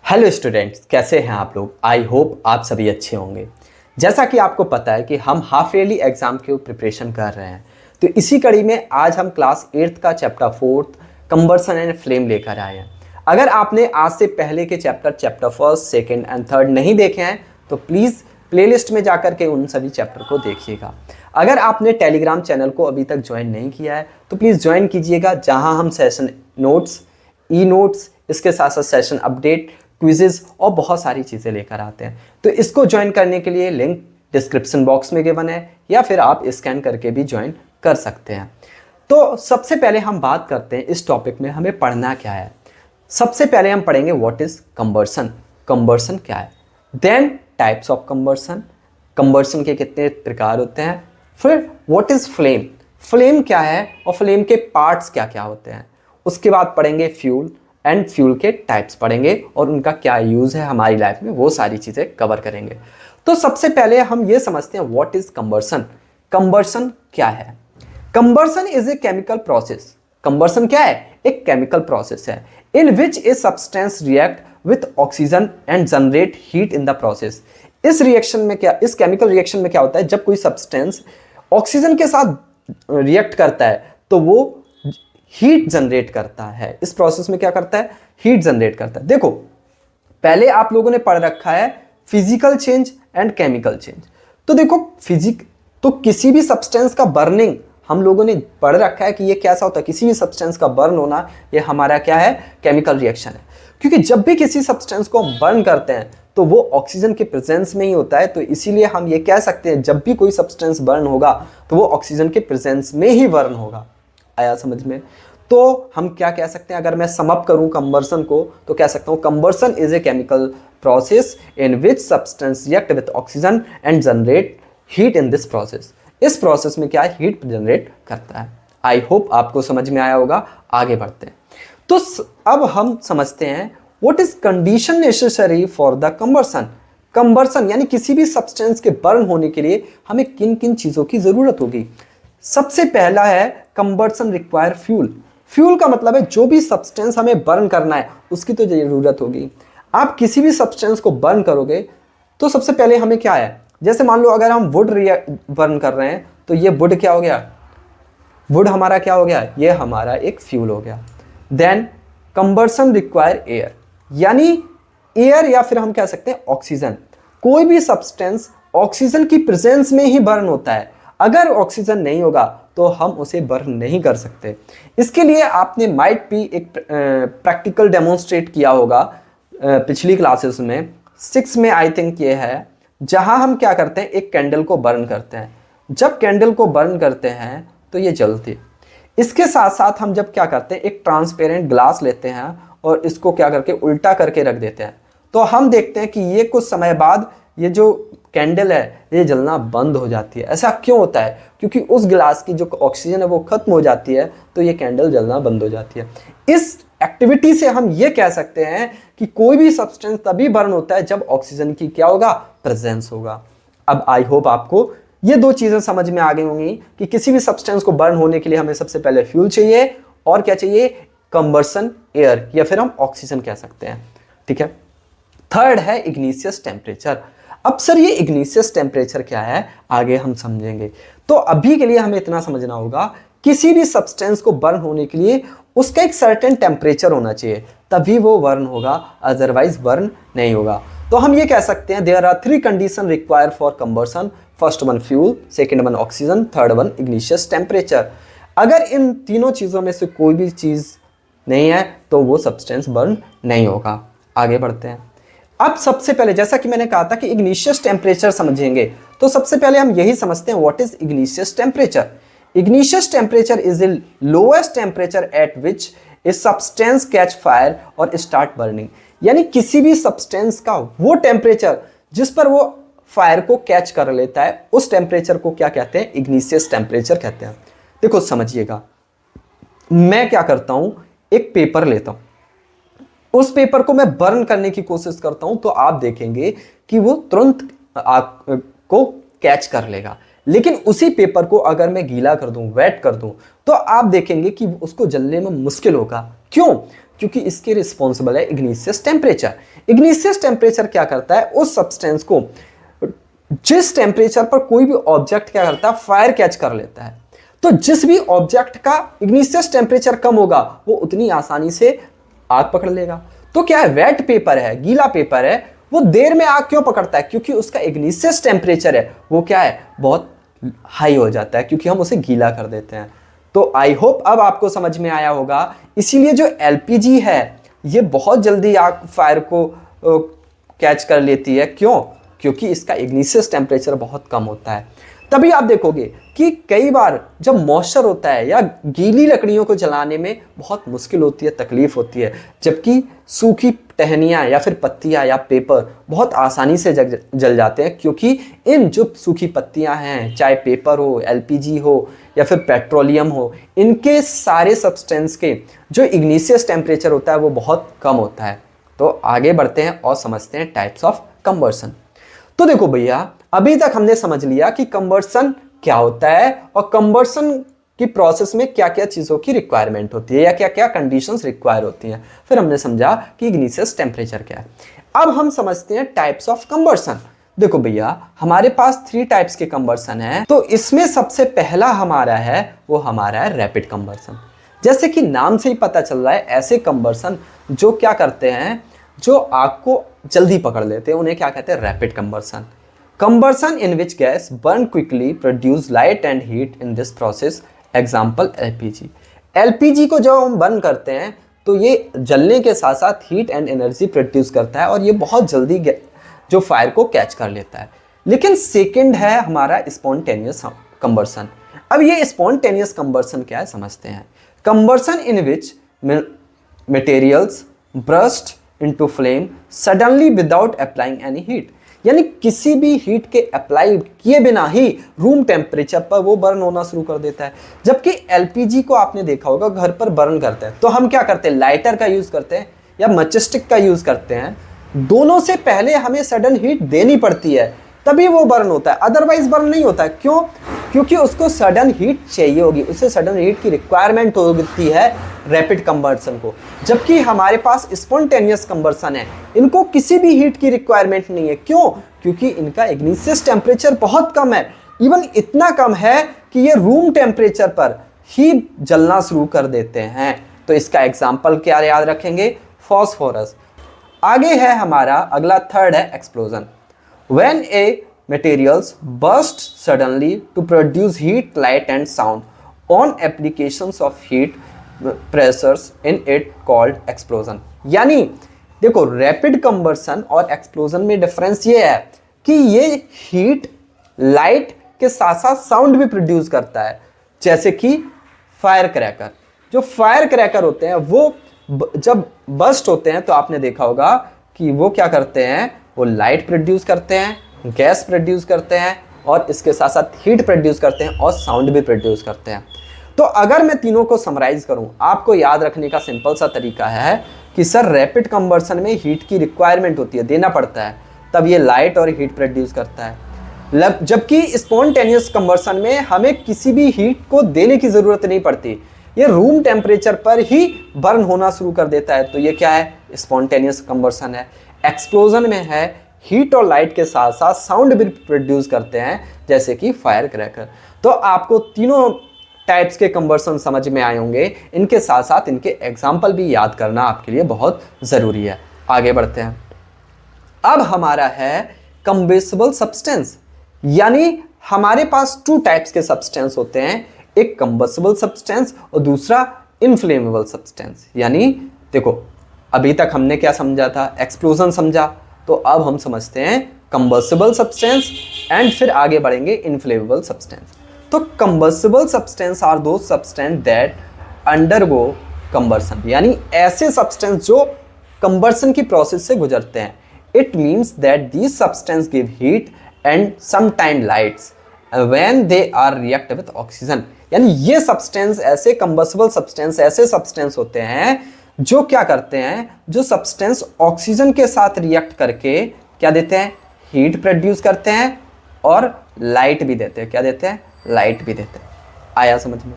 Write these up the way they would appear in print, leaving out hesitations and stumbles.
Hello students, कैसे हैं आप लोग। आई होप आप सभी अच्छे होंगे। जैसा कि आपको पता है कि हम हाफ ईयरली एग्जाम की प्रिपरेशन कर रहे हैं, तो इसी कड़ी में आज हम क्लास 8th का चैप्टर 4th कंबर्सन एंड फ्लेम लेकर आए हैं। अगर आपने आज से पहले के chapter 1st, 2nd and 3rd नहीं देखे हैं तो प्लीज़ प्लेलिस्ट में जाकर के उन सभी चैप्टर को देखिएगा। अगर आपने टेलीग्राम चैनल को अभी तक ज्वाइन नहीं किया है तो प्लीज़ ज्वाइन कीजिएगा, जहां हम सेशन नोट्स, ई नोट्स, इसके साथ साथ सेशन अपडेट, क्विजेज और बहुत सारी चीज़ें लेकर आते हैं। तो इसको ज्वाइन करने के लिए लिंक डिस्क्रिप्शन बॉक्स में गिवन है, या फिर आप स्कैन करके भी ज्वाइन कर सकते हैं। तो सबसे पहले हम बात करते हैं इस टॉपिक में हमें पढ़ना क्या है। सबसे पहले हम पढ़ेंगे व्हाट इज कंबर्सन। कंबर्सन क्या है, देन टाइप्स ऑफ कंबर्सन, कंबर्सन के कितने प्रकार होते हैं, फिर व्हाट इज फ्लेम, फ्लेम क्या है और फ्लेम के पार्ट्स क्या क्या होते हैं। उसके बाद पढ़ेंगे फ्यूल एंड फ्यूल के टाइप्स पढ़ेंगे और उनका क्या यूज़ है हमारी लाइफ में, वो सारी चीज़ें कवर करेंगे। तो सबसे पहले हम ये समझते हैं व्हाट इज कंबर्सन। कंबर्सन क्या है। Combustion is a chemical process. Combustion क्या है, एक केमिकल प्रोसेस है in which a substance react with oxygen and generate heat in the process. इस रिएक्शन में क्या, इस केमिकल रिएक्शन में क्या होता है, जब कोई सब्सटेंस ऑक्सीजन के साथ रिएक्ट करता है तो वो हीट जनरेट करता है। इस प्रोसेस में क्या करता है, हीट जनरेट करता है। देखो, पहले आप लोगों ने पढ़ रखा है physical change and chemical change. तो देखो तो किसी भी सब्सटेंस का बर्निंग हम लोगों ने पढ़ रखा है कि ये कैसा होता है, किसी भी सब्सटेंस का बर्न होना, ये हमारा क्या है, केमिकल रिएक्शन है। क्योंकि जब भी किसी सब्सटेंस को हम बर्न करते हैं तो वो ऑक्सीजन के प्रेजेंस में ही होता है, तो इसीलिए हम ये कह सकते हैं जब भी कोई सब्सटेंस बर्न होगा तो वो ऑक्सीजन के प्रेजेंस में ही बर्न होगा। आया समझ में। तो हम क्या कह सकते हैं, अगर मैं सम अप करूं कंबर्सन को तो कह सकता हूं combustion is a chemical process in which substance react with oxygen and generate heat in this process. इस प्रोसेस में क्या है, हीट जनरेट करता है। आई होप आपको समझ में आया होगा। आगे बढ़ते हैं। तो अब हम समझते हैं what is condition necessary for the combustion. Combustion यानी किसी भी सब्सटेंस के बर्न होने के लिए हमें किन किन चीजों की जरूरत होगी। सबसे पहला है कंबर्सन रिक्वायर फ्यूल। फ्यूल का मतलब है जो भी सब्सटेंस हमें बर्न करना है उसकी तो जरूरत होगी। आप किसी भी सब्सटेंस को बर्न करोगे तो सबसे पहले हमें क्या है, जैसे मान लो अगर हम वुड बर्न कर रहे हैं तो ये वुड क्या हो गया, वुड हमारा क्या हो गया, ये हमारा एक फ्यूल हो गया। देन कंबर्सन रिक्वायर एयर, यानी एयर या फिर हम कह सकते हैं ऑक्सीजन। कोई भी सब्सटेंस ऑक्सीजन की प्रेजेंस में ही बर्न होता है। अगर ऑक्सीजन नहीं होगा तो हम उसे बर्न नहीं कर सकते। इसके लिए आपने माइट भी एक प्रैक्टिकल डेमोन्स्ट्रेट किया होगा पिछली क्लासेस में, 6 में आई थिंक ये है, जहां हम क्या करते हैं, एक कैंडल को बर्न करते हैं। जब कैंडल को बर्न करते हैं तो ये जलती। इसके साथ साथ हम जब क्या करते हैं, एक ट्रांसपेरेंट ग्लास लेते हैं और इसको क्या करके उल्टा करके रख देते हैं, तो हम देखते हैं कि ये कुछ समय बाद ये जो कैंडल है ये जलना बंद हो जाती है। ऐसा क्यों होता है, क्योंकि उस गिलास की जो ऑक्सीजन है वो खत्म हो जाती है, तो ये कैंडल जलना बंद हो जाती है। इस एक्टिविटी से हम ये कह सकते हैं कि कोई भी सब्सटेंस तभी बर्न होता है जब ऑक्सीजन की क्या होगा, प्रेजेंस होगा। अब आई होप आपको ये दो चीजें समझ में आ गई होंगी कि किसी भी सब्सटेंस को बर्न होने के लिए हमें सबसे पहले फ्यूल चाहिए और क्या चाहिए, कंबर्सन एयर, या फिर हम ऑक्सीजन कह सकते हैं। ठीक है। थर्ड है इग्निशियस टेम्परेचर। अब सर ये इग्निशियस टेम्परेचर क्या है, आगे हम समझेंगे। तो अभी के लिए हमें इतना समझना होगा, किसी भी सब्सटेंस को बर्न होने के लिए उसका एक सर्टेन टेम्परेचर होना चाहिए, तभी वो बर्न होगा, अदरवाइज बर्न नहीं होगा। तो हम ये कह सकते हैं there are 3 condition require for combustion. First one fuel, second one oxygen, third one ignition temperature. अगर इन तीनों चीजों में से कोई भी चीज नहीं है तो वो सब्सटेंस बर्न नहीं होगा। आगे बढ़ते हैं। अब सबसे पहले जैसा कि मैंने कहा था कि इग्निशियस टेम्परेचर समझेंगे, तो सबसे पहले हम यही समझते हैं what is igneous temperature. Igneous temperature is the lowest temperature at which a substance catch fire और स्टार्ट बर्निंग। यानी किसी भी सब्सटेंस का वो टेम्परेचर जिस पर वो फायर को कैच कर लेता है, उस टेम्परेचर को क्या कहते हैं, इग्निशियस टेम्परेचर कहते हैं। देखो समझिएगा, मैं क्या करता हूं, एक पेपर लेता हूं, उस पेपर को मैं बर्न करने की कोशिश करता हूं, तो आप देखेंगे कि वो तुरंत आग को कैच कर लेगा। लेकिन उसी पेपर को अगर मैं गीला कर दूं, वेट कर दूं, तो आप देखेंगे कि उसको जलने में मुश्किल होगा। क्यों? क्योंकि इसके रिस्पॉन्सिबल है इग्निशियस टेम्परेचर। इग्निशियस टेम्परेचर क्या करता है, उस सब्सटेंस को जिस टेम्परेचर पर कोई भी ऑब्जेक्ट क्या करता है, फायर कैच कर लेता है। तो जिस भी ऑब्जेक्ट का इग्निशियस टेम्परेचर कम होगा वो उतनी आसानी से आग पकड़ लेगा। तो क्या है, वेट पेपर है, गीला पेपर है, वो देर में आग क्यों पकड़ता है, क्योंकि उसका इग्निशियस टेम्परेचर है वो क्या है, बहुत हाई हो जाता है, क्योंकि हम उसे गीला कर देते हैं। तो आई होप अब आपको समझ में आया होगा। इसीलिए जो एलपीजी है ये बहुत जल्दी आग फायर को कैच कर लेती है। क्यों, क्योंकि इसका इग्निशियस टेम्परेचर बहुत कम होता है। तभी आप देखोगे कि कई बार जब मॉइस्चर होता है या गीली लकड़ियों को जलाने में बहुत मुश्किल होती है, तकलीफ होती है, जबकि सूखी टहनियाँ या फिर पत्तियाँ या पेपर बहुत आसानी से जल जाते हैं, क्योंकि इन जो सूखी पत्तियाँ हैं, चाहे पेपर हो, एलपीजी हो या फिर पेट्रोलियम हो, इनके सारे सब्सटेंस के जो इग्निशियस टेम्परेचर होता है वो बहुत कम होता है। तो आगे बढ़ते हैं और समझते हैं टाइप्स ऑफ कंबर्सन। तो देखो भैया, अभी तक हमने समझ लिया कि कंबर्सन क्या होता है और कंबर्सन की प्रोसेस में क्या क्या चीज़ों की रिक्वायरमेंट होती है या क्या क्या कंडीशंस रिक्वायर होती हैं। फिर हमने समझा कि इग्निशियस टेम्परेचर क्या है। अब हम समझते हैं टाइप्स ऑफ कंबर्सन। देखो भैया, हमारे पास 3 टाइप्स के कंबर्सन है। तो इसमें सबसे पहला हमारा है वो हमारा है रैपिड कंबर्सन। जैसे कि नाम से ही पता चल रहा है, ऐसे कंबर्सन जो क्या करते हैं, जो आग को जल्दी पकड़ लेते हैं, उन्हें क्या कहते हैं, rapid combustion. Combustion in which gas burn quickly produce light and heat in this process, example LPG. LPG को जब हम बर्न करते हैं तो ये जलने के साथ साथ हीट एंड एनर्जी प्रोड्यूस करता है और ये बहुत जल्दी जो फायर को कैच कर लेता है। लेकिन सेकंड है हमारा स्पॉन्टेनियस कंबर्सन। अब ये स्पॉन्टेनियस कंबर्सन क्या है समझते हैं। Combustion in which materials burst into flame suddenly without applying any heat, यानी किसी भी हीट के अप्लाई किए बिना ही रूम टेम्परेचर पर वो बर्न होना शुरू कर देता है। जबकि एलपीजी को आपने देखा होगा घर पर बर्न करते हैं तो हम क्या करते हैं, लाइटर का यूज करते हैं या मैचस्टिक का यूज करते हैं। दोनों से पहले हमें सडन हीट देनी पड़ती है तभी वो बर्न होता है, अदरवाइज बर्न नहीं होता है। क्यों, क्योंकि उसको सडन हीट चाहिए होगी, उसे सडन हीट की रिक्वायरमेंट होती है रैपिड कंबर्सन को। जबकि हमारे पास स्पॉन्टेनियस कंबर्सन है, इनको किसी भी हीट की रिक्वायरमेंट नहीं है। क्यों, क्योंकि इनका इग्निशियस टेम्परेचर बहुत कम है, इवन इतना कम है कि ये रूम टेम्परेचर पर ही जलना शुरू कर देते हैं। तो इसका एग्जाम्पल क्या याद रखेंगे, फॉस्फोरस। आगे है हमारा अगला थर्ड है explosion. When a materials burst suddenly to produce heat, light and sound on applications of heat pressures in it called explosion। यानी देखो, रैपिड कंबर्सन और एक्सप्लोजन में डिफरेंस ये है कि ये हीट, लाइट के साथ साथ साउंड भी प्रोड्यूस करता है। जैसे कि फायर क्रैकर, जो फायर क्रैकर होते हैं वो जब बस्ट होते हैं तो आपने देखा होगा कि वो क्या करते हैं, वो लाइट प्रोड्यूस करते हैं, गैस प्रोड्यूस करते हैं और इसके साथ साथ हीट प्रोड्यूस करते हैं और साउंड भी प्रोड्यूस करते हैं। तो अगर मैं तीनों को समराइज करूं, आपको याद रखने का सिंपल सा तरीका है कि सर रैपिड कंबर्सन में हीट की रिक्वायरमेंट होती है, देना पड़ता है, तब ये लाइट और हीट प्रोड्यूस करता है। जबकि स्पॉन्टेनियस कंबर्सन में हमें किसी भी हीट को देने की ज़रूरत नहीं पड़ती, ये रूम टेम्परेचर पर ही बर्न होना शुरू कर देता है। तो ये क्या है, स्पॉन्टेनियस कंबर्सन है। एक्सप्लोजन में है हीट और लाइट के साथ साथ साउंड भी प्रोड्यूस करते हैं, जैसे कि फायर क्रैकर। तो आपको तीनों टाइप्स के कंबर्सन समझ में आए होंगे, इनके साथ साथ इनके एग्जाम्पल भी याद करना आपके लिए बहुत ज़रूरी है। आगे बढ़ते हैं। अब हमारा है कंबेसिबल सब्सटेंस, यानी हमारे पास 2 टाइप्स के सब्सटेंस होते हैं, एक कंबेसिबल सब्सटेंस और दूसरा इनफ्लेमेबल सब्सटेंस। यानी देखो, अभी तक हमने क्या समझा था, एक्सप्लोजन समझा, तो अब हम समझते हैं कंबेसिबल सब्सटेंस एंड फिर आगे बढ़ेंगे इनफ्लेमेबल सब्सटेंस। तो कंबेसिबल सब्सटेंस आर दो सब्सटेंस दैट अंडरगो कंबर्सन, यानी ऐसे सब्सटेंस जो कंबर्सन की प्रोसेस से गुजरते हैं। It means that these substance give heat and sometime lights when they are react with oxygen. यानी ये सब्सटेंस, ऐसे कंबेसिबल सब्सटेंस ऐसे सब्सटेंस होते हैं जो क्या करते हैं, जो सब्सटेंस ऑक्सीजन के साथ रिएक्ट करके क्या देते हैं, हीट प्रोड्यूस करते हैं और लाइट भी देते हैं। क्या देते हैं, लाइट भी देते हैं। आया समझ में।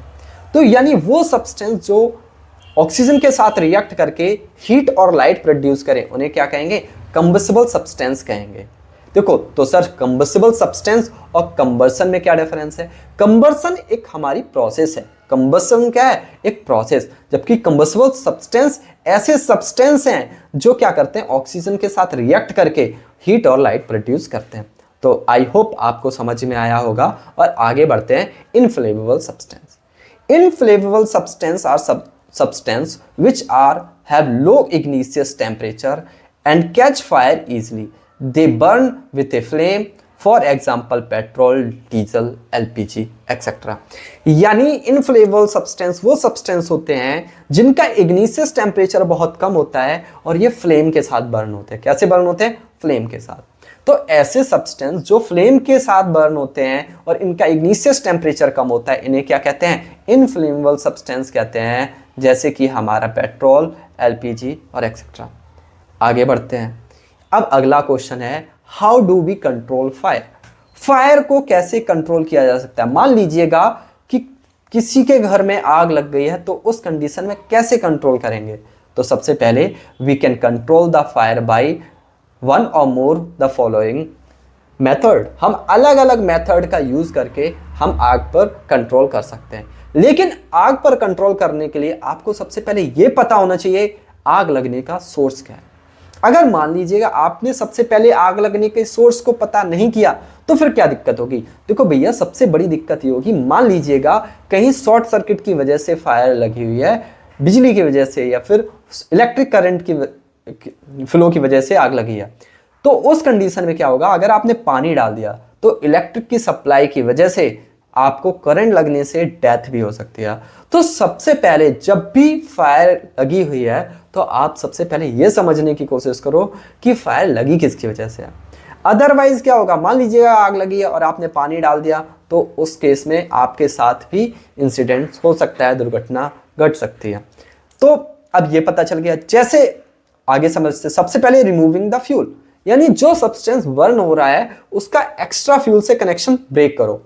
तो यानी वो सब्सटेंस जो ऑक्सीजन के साथ रिएक्ट करके हीट और लाइट प्रोड्यूस करें, उन्हें क्या कहेंगे? कंबसिबल सब्सटेंस कहेंगे। देखो तो सर कंबसिबल सब्सटेंस और कंबर्सन में क्या डिफरेंस है? कंबर्सन एक हमारी प्रोसेस है, कंबसन क्या है? एक प्रोसेस, जबकि कंबसिबल सब्सटेंस ऐसे सब्सटेंस हैं जो क्या करते हैं? ऑक्सीजन के साथ रिएक्ट करके हीट और लाइट प्रोड्यूस करते हैं। तो आई होप आपको समझ में आया होगा और आगे बढ़ते हैं। Inflammable substance, inflammable substance are substance which are have low igneous temperature and catch fire easily. They burn with a flame, for example petrol, diesel, LPG etc. यानी इनफ्लेमेबल सब्सटेंस वो सब्सटेंस होते हैं जिनका इग्निशियस टेम्परेचर बहुत कम होता है और ये फ्लेम के साथ बर्न होते हैं। कैसे बर्न होते हैं? फ्लेम के साथ। तो ऐसे सब्सटेंस जो फ्लेम के साथ बर्न होते हैं और इनका इग्निशियस टेम्परेचर कम होता है, इन्हें क्या कहते हैं? इनफ्लेमेबल सब्सटेंस कहते हैं, जैसे कि हमारा पेट्रोल, एलपीजी और एक्सेट्रा। आगे बढ़ते हैं। अब अगला क्वेश्चन है, how do we control fire? Fire को कैसे कंट्रोल किया जा सकता है? मान लीजिएगा कि किसी के घर में आग लग गई है, तो उस कंडीशन में कैसे कंट्रोल करेंगे? तो सबसे पहले we can control the fire by one or more the following method. हम अलग अलग मेथड का यूज करके हम आग पर कंट्रोल कर सकते हैं। लेकिन आग पर कंट्रोल करने के लिए आपको सबसे पहले यह पता होना चाहिए आग लगने का सोर्स क्या है। अगर मान लीजिएगा आपने सबसे पहले आग लगने के सोर्स को पता नहीं किया, तो फिर क्या दिक्कत होगी? देखो भैया, सबसे बड़ी दिक्कत ये होगी, मान लीजिएगा कहीं शॉर्ट सर्किट की वजह से फायर लगी हुई है, बिजली की वजह से या फिर इलेक्ट्रिक करंट की फ्लो की वजह से आग लगी है। तो उस कंडीशन में क्या होगा? अगर आपने पानी डाल दिया तो इलेक्ट्रिक की सप्लाई की वजह से आपको करंट लगने से डेथ भी हो सकती है। तो सबसे पहले जब भी फायर लगी हुई है तो आप सबसे पहले यह समझने की कोशिश करो कि फायर लगी किसकी वजह से है। अदरवाइज क्या होगा? मान लीजिएगा आग लगी है और आपने पानी डाल दिया, तो उस केस में आपके साथ भी इंसिडेंट हो सकता है, दुर्घटना घट सकती है। तो अब यह पता चल गया। जैसे आगे समझते, सबसे पहले रिमूविंग द फ्यूल, यानी जो सब्सटेंस बर्न हो रहा है उसका एक्स्ट्रा फ्यूल से कनेक्शन ब्रेक करो।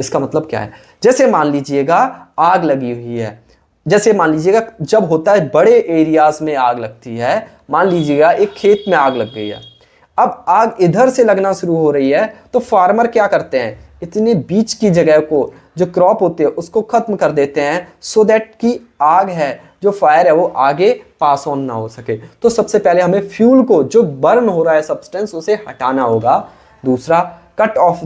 इसका मतलब क्या है? जैसे मान लीजिएगा आग लगी हुई है, जैसे मान लीजिएगा जब होता है बड़े एरियाज में आग लगती है, मान लीजिएगा एक खेत में आग लग गई है, अब आग इधर से लगना शुरू हो रही है, तो फार्मर क्या करते हैं? इतने बीच की जगह को जो क्रॉप होती है उसको खत्म कर देते हैं, सो दैट कि आग है, जो फायर है, वो आगे पास ऑन ना हो सके। तो सबसे पहले हमें फ्यूल को, जो बर्न हो रहा है सब्सटेंस, उसे हटाना होगा। दूसरा, cut off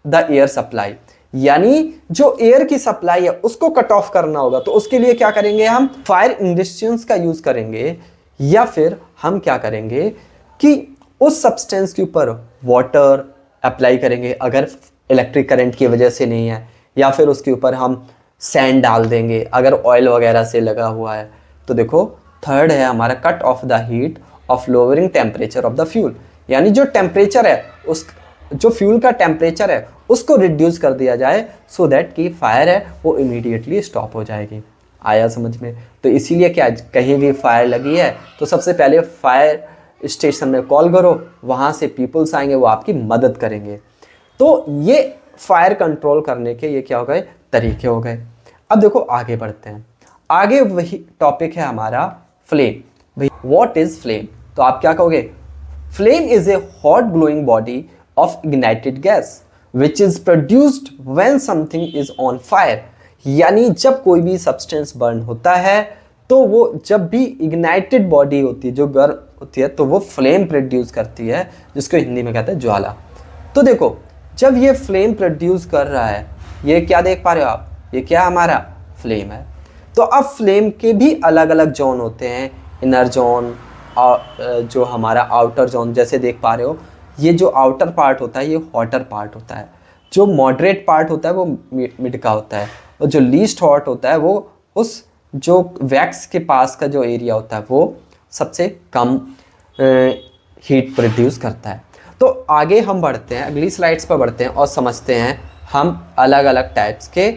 the air supply, यानी जो एयर की सप्लाई है उसको कट ऑफ करना होगा। तो उसके लिए क्या करेंगे? हम फायर इंडस्ट्रियंस का यूज करेंगे, या फिर हम क्या करेंगे कि उस सब्सटेंस के ऊपर वाटर अप्लाई करेंगे अगर इलेक्ट्रिक करंट की वजह से नहीं है, या फिर उसके ऊपर हम सैंड डाल देंगे अगर ऑयल वगैरह से लगा हुआ है। तो देखो, थर्ड है हमारा cut off the heat of lowering temperature of the fuel, यानी जो टेम्परेचर है, उस जो फ्यूल का टेम्परेचर है उसको रिड्यूस कर दिया जाए, सो दैट कि फायर है वो इमीडिएटली स्टॉप हो जाएगी। आया समझ में? तो इसीलिए क्या, कहीं भी फायर लगी है तो सबसे पहले फायर स्टेशन में कॉल करो, वहाँ से पीपल्स आएंगे, वो आपकी मदद करेंगे। तो ये फायर कंट्रोल करने के ये क्या हो गए? तरीके हो गए। अब देखो आगे बढ़ते हैं। आगे वही टॉपिक है हमारा फ्लेम। भाई व्हाट इज फ्लेम? तो आप क्या कहोगे? Flame is a hot glowing body of ignited gas which is produced when something is on fire. यानी जब कोई भी सब्सटेंस बर्न होता है तो वो जब भी इग्नाइटेड बॉडी होती है, जो बर्न होती है, तो वो फ्लेम प्रोड्यूस करती है, जिसको हिंदी में कहते हैं ज्वाला। तो देखो, जब ये फ्लेम प्रोड्यूस कर रहा है, ये क्या देख पा रहे हो आप? ये क्या हमारा फ्लेम है। तो अब फ्लेम के भी अलग अलग जोन होते हैं, इनर जोन और जो हमारा आउटर जोन। जैसे देख पा रहे हो, ये जो आउटर पार्ट होता है ये हॉटर पार्ट होता है, जो मॉडरेट पार्ट होता है वो मिड का होता है, और जो लीस्ट हॉट होता है वो उस जो वैक्स के पास का जो एरिया होता है वो सबसे कम हीट प्रोड्यूस करता है। तो आगे हम बढ़ते हैं, अगली स्लाइड्स पर बढ़ते हैं और समझते हैं हम अलग अलग टाइप्स के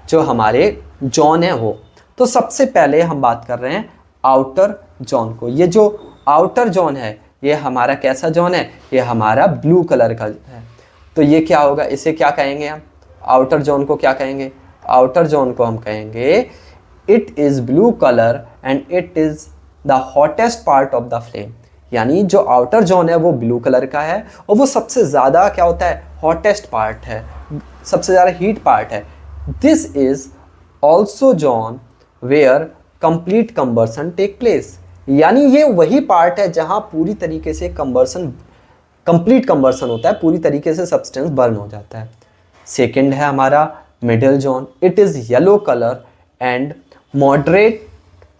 जो हमारे जोन है वो। तो सबसे पहले हम बात कर रहे हैं आउटर जोन को। ये जो आउटर जोन है ये हमारा कैसा जोन है? ये हमारा ब्लू कलर का है। तो ये क्या होगा? इसे क्या कहेंगे हम? आउटर जोन को क्या कहेंगे? आउटर जोन को हम कहेंगे it is blue colour and it is the hottest part of the flame. यानी जो आउटर जोन है वो ब्लू कलर का है और वो सबसे ज़्यादा क्या होता है, हॉटेस्ट पार्ट है, सबसे ज़्यादा हीट पार्ट है। This is also zone where complete combustion take place. यानी ये वही पार्ट है जहाँ पूरी तरीके से कंप्लीट कंबर्सन होता है, पूरी तरीके से सब्सटेंस बर्न हो जाता है। सेकेंड है हमारा middle zone, it is yellow colour and moderate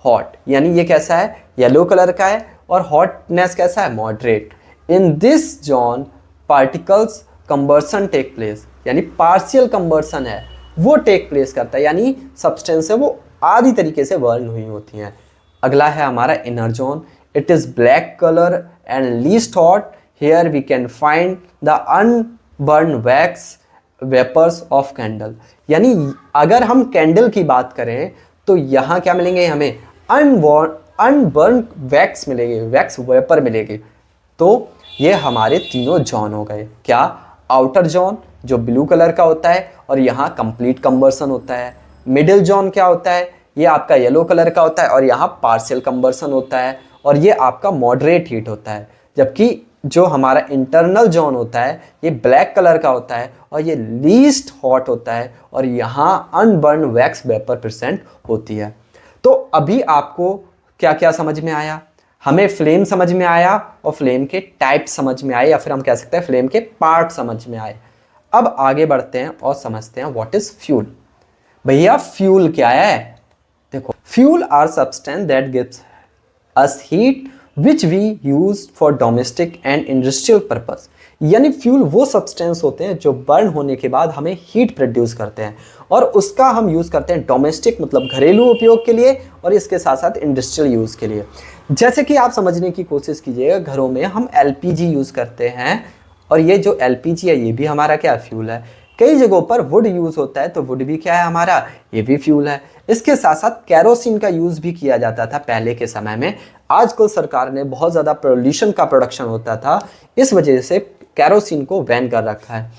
hot. यानी ये कैसा है, येलो कलर का है और हॉटनेस कैसा है, moderate. In this zone particles combustion take place. यानी पार्शियल कंबर्सन है वो टेक प्लेस करता है, यानी सब्सटेंस है वो आधी तरीके से बर्न हुई होती हैं। अगला है हमारा inner zone, it is black colour and least hot. Here we can find the unburnt wax vapours of candle. यानी अगर हम कैंडल की बात करें तो यहाँ क्या मिलेंगे, हमें अनबर्न वैक्स मिलेंगे, वैक्स वेपर मिलेंगे। तो ये हमारे तीनों जॉन हो गए। क्या, आउटर जॉन जो ब्लू कलर का होता है और यहाँ कंप्लीट कंबर्सन होता है। मिडिल जॉन क्या होता है, ये आपका येलो कलर का होता है और यहाँ पार्शियल कंबर्सन होता है और ये आपका मॉडरेट हीट होता है। जबकि जो हमारा इंटरनल जोन होता है ये ब्लैक कलर का होता है और ये लीस्ट हॉट होता है और यहाँ अनबर्न वैक्स वेपर परसेंट होती है। तो अभी आपको क्या क्या समझ में आया, हमें फ्लेम समझ में आया और फ्लेम के टाइप समझ में आए, या फिर हम कह सकते हैं फ्लेम के पार्ट समझ में आए। अब आगे बढ़ते हैं और समझते हैं व्हाट इज फ्यूल। भैया फ्यूल क्या है, देखो fuel are substance that gives us heat which we use for domestic and industrial purpose. यानी फ्यूल वो सब्सटेंस होते हैं जो बर्न होने के बाद हमें हीट प्रोड्यूस करते हैं और उसका हम यूज़ करते हैं डोमेस्टिक मतलब घरेलू उपयोग के लिए और इसके साथ साथ इंडस्ट्रियल यूज़ के लिए। जैसे कि आप समझने की कोशिश कीजिएगा, घरों में हम एलपीजी यूज़ करते हैं और ये जो एलपीजी है ये भी हमारा क्या फ्यूल है। कई जगहों पर वुड यूज़ होता है तो वुड भी क्या है हमारा, ये भी फ्यूल है। इसके साथ साथ कैरोसिन का यूज़ भी किया जाता था पहले के समय में। आजकल सरकार ने बहुत ज़्यादा पोल्यूशन का प्रोडक्शन होता था, इस वजह से कैरोसिन को बैन कर रखा है।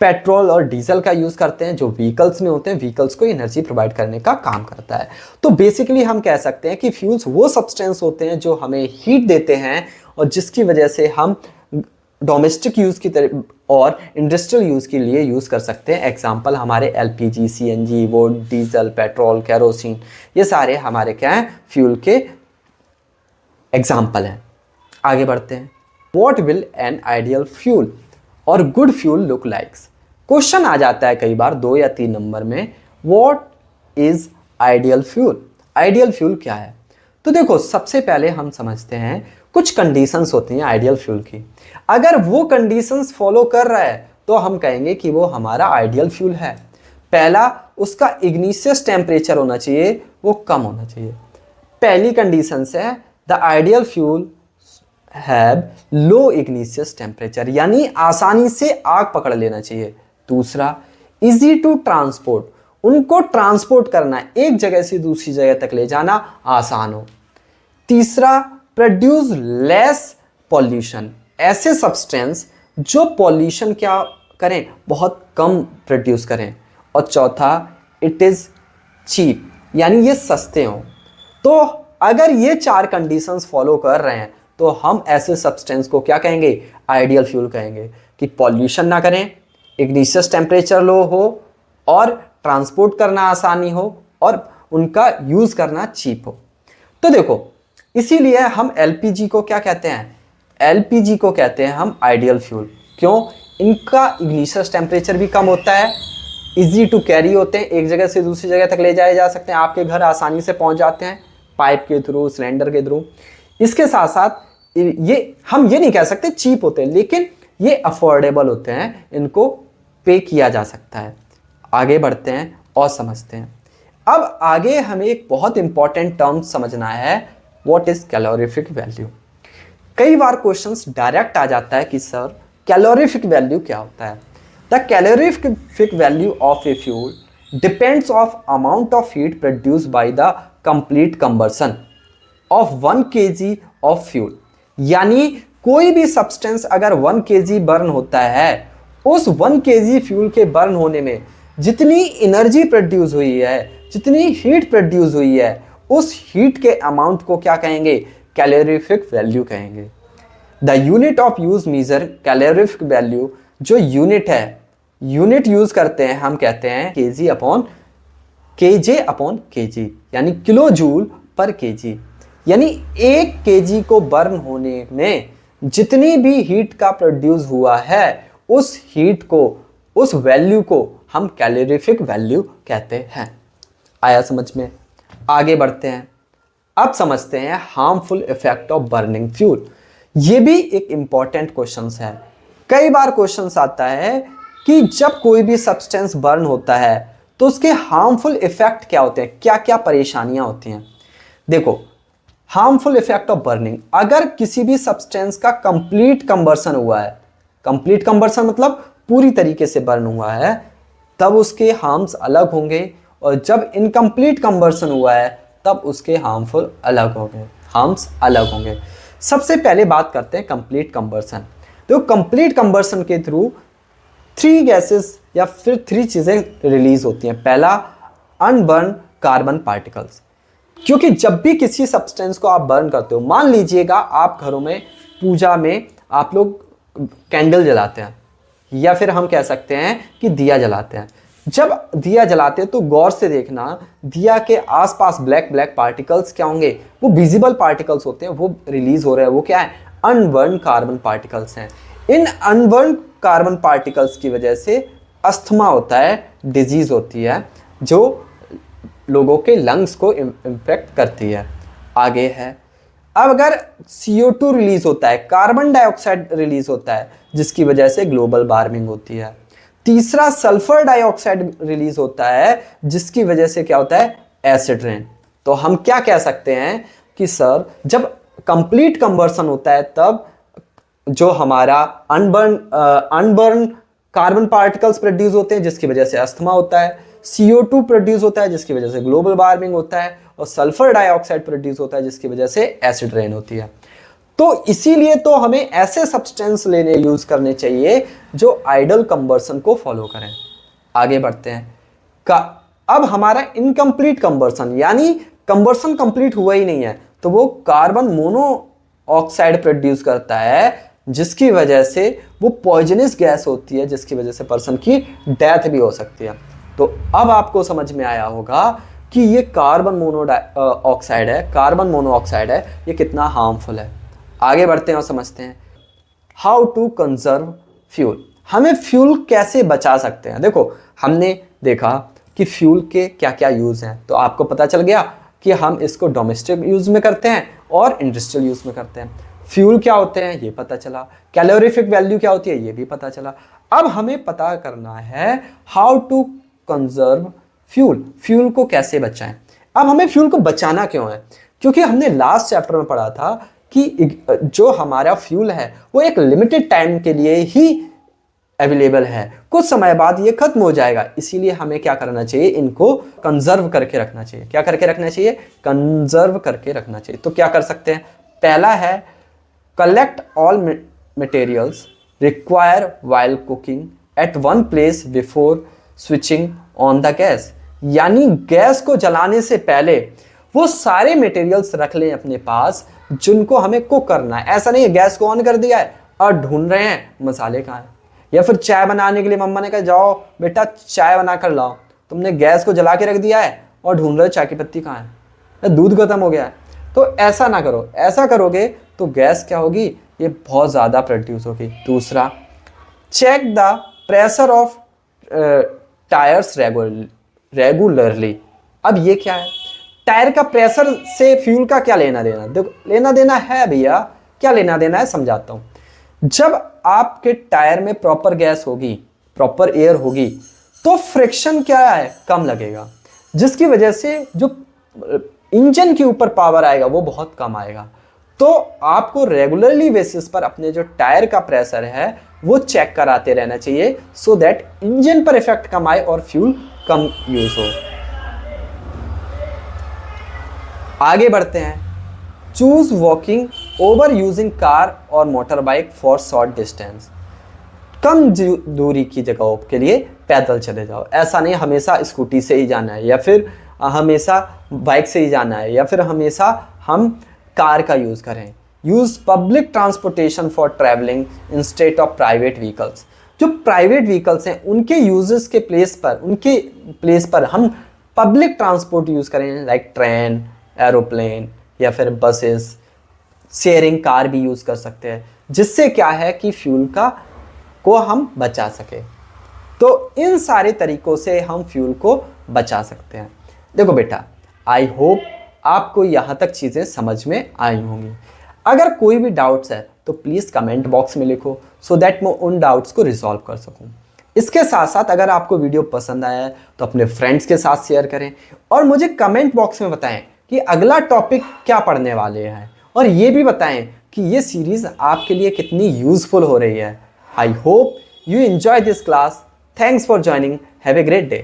पेट्रोल और डीजल का यूज़ करते हैं जो व्हीकल्स में होते हैं, व्हीकल्स को एनर्जी प्रोवाइड करने का काम करता है। तो बेसिकली हम कह सकते हैं कि फ्यूल्स वो सब्सटेंस होते हैं जो हमें हीट देते हैं और जिसकी वजह से हम डोमेस्टिक यूज़ की तरह और इंडस्ट्रियल यूज़ के लिए यूज़ कर सकते हैं। एग्जाम्पल हमारे LPG, CNG, would, diesel, petrol, kerosene, ये सारे हमारे क्या हैं, फ्यूल के एग्जाम्पल हैं। आगे बढ़ते हैं। What will an ideal fuel और good fuel look like? Question आ जाता है कई बार 2 या 3 नंबर में, What is ideal fuel? Ideal fuel क्या है? तो देखो सबसे पहले हम समझते हैं कुछ कंडीशंस होती हैं आइडियल फ्यूल की। अगर वो कंडीशंस फॉलो कर रहा है तो हम कहेंगे कि वो हमारा आइडियल फ्यूल है। पहला, उसका इग्निशियस टेम्परेचर होना चाहिए, वो कम होना चाहिए। पहली कंडीशन है the ideal fuel have low igneous temperature, यानी आसानी से आग पकड़ लेना चाहिए। दूसरा, इजी टू ट्रांसपोर्ट, उनको ट्रांसपोर्ट करना, एक जगह से दूसरी जगह तक ले जाना आसान हो। तीसरा, प्रोड्यूस लेस पॉल्यूशन, ऐसे सब्सटेंस जो पॉल्यूशन क्या करें, बहुत कम प्रोड्यूस करें। और चौथा, इट इज़ चीप, यानी ये सस्ते हों। तो अगर ये 4 कंडीशंस फॉलो कर रहे हैं तो हम ऐसे सब्सटेंस को क्या कहेंगे, आइडियल फ्यूल कहेंगे, कि पॉल्यूशन ना करें, इग्निशियस टेम्परेचर लो हो और ट्रांसपोर्ट करना आसानी हो और उनका यूज़ करना चीप हो। तो देखो इसीलिए हम एलपीजी को क्या कहते हैं, एलपीजी को कहते हैं हम आइडियल फ्यूल। क्यों? इनका इग्निशियस टेम्परेचर भी कम होता है, इजी टू कैरी होते हैं, एक जगह से दूसरी जगह तक ले जाए जा सकते हैं, आपके घर आसानी से पहुंच जाते हैं पाइप के थ्रू, सिलेंडर के थ्रू। इसके साथ साथ ये हम ये नहीं कह सकते चीप होते हैं, लेकिन ये अफोर्डेबल होते हैं, इनको पे किया जा सकता है। आगे बढ़ते हैं और समझते हैं। अब आगे हमें एक बहुत इंपॉर्टेंट टर्म समझना है, व्हाट इज कैलोरीफिक वैल्यू। कई बार क्वेश्चंस डायरेक्ट आ जाता है कि सर कैलोरीफिक वैल्यू क्या होता है। The calorific value of a fuel depends of amount of heat produced by the complete combustion of 1 kg of fuel. यानी कोई भी सब्सटेंस अगर 1 kg बर्न होता है, उस 1 kg फ्यूल के बर्न होने में जितनी एनर्जी प्रोड्यूस हुई है जितनी हीट प्रोड्यूस हुई है उस हीट के अमाउंट को क्या कहेंगे, कैलोरीफिक वैल्यू कहेंगे। The unit of use major calorific value, जो यूनिट है, यूनिट यूज करते हैं हम कहते हैं केजी अपॉन केजी, यानी किलो जूल पर केजी। यानी 1 केजी को बर्न होने में जितनी भी हीट का प्रोड्यूस हुआ है उस हीट को, उस वैल्यू को हम कैलोरीफिक वैल्यू कहते हैं। आया समझ में? आगे बढ़ते हैं। अब समझते हैं harmful effect of burning fuel. ये भी एक इंपॉर्टेंट क्वेश्चन है। कई बार क्वेश्चन आता है कि जब कोई भी सब्सटेंस बर्न होता है तो उसके हार्मफुल इफेक्ट क्या होते हैं, क्या क्या परेशानियां होती हैं। देखो, हार्मफुल इफेक्ट ऑफ बर्निंग, अगर किसी भी सब्सटेंस का कंप्लीट कंबर्सन हुआ है, कंप्लीट कंबर्सन मतलब पूरी तरीके से बर्न हुआ है, तब उसके हार्म्स अलग होंगे, और जब इनकम्प्लीट कंबर्सन हुआ है तब उसके हार्मफुल अलग होंगे, हार्म्स अलग होंगे। सबसे पहले बात करते हैं कंप्लीट कंबर्सन। तो कंप्लीट कंबर्सन के थ्रू 3 गैसेस या फिर 3 चीज़ें रिलीज होती हैं। पहला, अनबर्न कार्बन पार्टिकल्स, क्योंकि जब भी किसी सब्सटेंस को आप बर्न करते हो, मान लीजिएगा आप घरों में पूजा में आप लोग कैंडल जलाते हैं, या फिर हम कह सकते हैं कि दिया जलाते हैं। जब दिया जलाते हैं तो गौर से देखना, दिया के आसपास ब्लैक ब्लैक पार्टिकल्स क्या होंगे, वो विजिबल पार्टिकल्स होते हैं, वो रिलीज हो रहे हैं। वो क्या है, अनबर्न कार्बन पार्टिकल्स हैं। इन अनबर्न कार्बन पार्टिकल्स की वजह से अस्थमा होता है, डिजीज होती है, जो लोगों के लंग्स को इम्पेक्ट करती है। आगे है, अब अगर CO2 रिलीज होता है, कार्बन डाइऑक्साइड रिलीज होता है, जिसकी वजह से ग्लोबल वार्मिंग होती है। तीसरा, सल्फर डाइऑक्साइड रिलीज होता है, जिसकी वजह से क्या होता है, एसिड रेन। तो हम क्या कह सकते हैं कि सर, जब कंप्लीट कंबर्सन होता है तब जो हमारा अनबर्न कार्बन पार्टिकल्स प्रोड्यूस होते हैं, जिसकी वजह से अस्थमा होता है। CO2 प्रोड्यूस होता है, जिसकी वजह से ग्लोबल वार्मिंग होता है, और सल्फर डाइऑक्साइड प्रोड्यूस होता है, जिसकी वजह से एसिड रेन होती है। तो इसीलिए तो हमें ऐसे सब्सटेंस लेने यूज करने चाहिए जो आइडल कंबर्सन को फॉलो करें। आगे बढ़ते हैं। अब हमारा इनकम्प्लीट कंबर्सन, यानी कंबर्सन कंप्लीट हुआ ही नहीं है, तो वो कार्बन मोनोऑक्साइड प्रोड्यूस करता है, जिसकी वजह से वो पॉइजनस गैस होती है, जिसकी वजह से पर्सन की डेथ भी हो सकती है। तो अब आपको समझ में आया होगा कि ये कार्बन मोनोऑक्साइड है, कार्बन मोनोऑक्साइड है, ये कितना हार्मफुल है। आगे बढ़ते हैं और समझते हैं हाउ टू कंजर्व फ्यूल। हमें फ्यूल कैसे बचा सकते हैं। देखो, हमने देखा कि फ्यूल के क्या क्या यूज़ हैं, तो आपको पता चल गया कि हम इसको डोमेस्टिक यूज़ में करते हैं और इंडस्ट्रियल यूज़ में करते हैं। फ्यूल क्या होते हैं ये पता चला, कैलोरीफिक वैल्यू क्या होती है ये भी पता चला। अब हमें पता करना है how to conserve fuel, fuel को कैसे बचाएं। अब हमें फ्यूल को बचाना क्यों है, क्योंकि हमने लास्ट चैप्टर में पढ़ा था कि जो हमारा फ्यूल है वो एक लिमिटेड टाइम के लिए ही अवेलेबल है, कुछ समय बाद ये खत्म हो जाएगा। इसीलिए हमें क्या करना चाहिए, इनको कंजर्व करके रखना चाहिए। क्या करके रखना चाहिए, कंजर्व करके रखना चाहिए। तो क्या कर सकते हैं, पहला है collect all materials require while cooking eight one place before switching on the gas. यानी गैस को जलाने से पहले वो सारे मटेरियल्स रख लें अपने पास जिनको हमें कुक करना है। ऐसा नहीं है गैस को ऑन कर दिया है और ढूंढ रहे हैं मसाले कहाँ हैं, या फिर चाय बनाने के लिए मम्मा ने कहा जाओ बेटा चाय बना कर लाओ, तुमने गैस को जला के रख दिया है और ढूंढ रहे हो चाय की पत्ती कहाँ है, या दूध खत्म हो गया है। तो ऐसा ना करो, ऐसा करोगे तो गैस क्या होगी, ये बहुत ज़्यादा प्रोड्यूस होगी। दूसरा, check the pressure of tyres regularly. अब ये क्या है, टायर का प्रेशर से फ्यूल का क्या लेना देना, देखो लेना देना है भैया, क्या लेना देना है समझाता हूँ। जब आपके टायर में प्रॉपर गैस होगी, प्रॉपर एयर होगी, तो फ्रिक्शन क्या है, कम लगेगा, जिसकी वजह से जो इंजन के ऊपर पावर आएगा वो बहुत कम आएगा। तो आपको रेगुलरली बेसिस पर अपने जो टायर का प्रेशर है वो चेक कराते रहना चाहिए, सो दैट इंजन पर इफेक्ट कम आए और फ्यूल कम यूज हो। आगे बढ़ते हैं, choose walking over using car और motor bike for short distance. कम दूरी की जगहों के लिए पैदल चले जाओ, ऐसा नहीं हमेशा स्कूटी से ही जाना है, या फिर हमेशा बाइक से ही जाना है या फिर हमेशा हम कार का यूज़ करें। Use public transportation for travelling instead of private vehicles. जो प्राइवेट व्हीकल्स हैं उनके यूजेस के प्लेस पर हम पब्लिक ट्रांसपोर्ट यूज़ करें, लाइक ट्रेन, एरोप्लेन या फिर बसेस, शेयरिंग कार भी यूज़ कर सकते हैं, जिससे क्या है कि फ्यूल को हम बचा सके। तो इन सारे तरीक़ों से हम फ्यूल को बचा सकते हैं। देखो बेटा, आई होप आपको यहाँ तक चीज़ें समझ में आई होंगी। अगर कोई भी डाउट्स है तो प्लीज़ कमेंट बॉक्स में लिखो, सो दैट मैं उन डाउट्स को रिजॉल्व कर सकूँ। इसके साथ साथ अगर आपको वीडियो पसंद आया है तो अपने फ्रेंड्स के साथ शेयर करें और मुझे कमेंट बॉक्स में बताएं कि अगला टॉपिक क्या पढ़ने वाले हैं, और ये भी बताएं कि ये सीरीज़ आपके लिए कितनी यूज़फुल हो रही है। I hope you enjoy this class. Thanks for joining. Have a great day.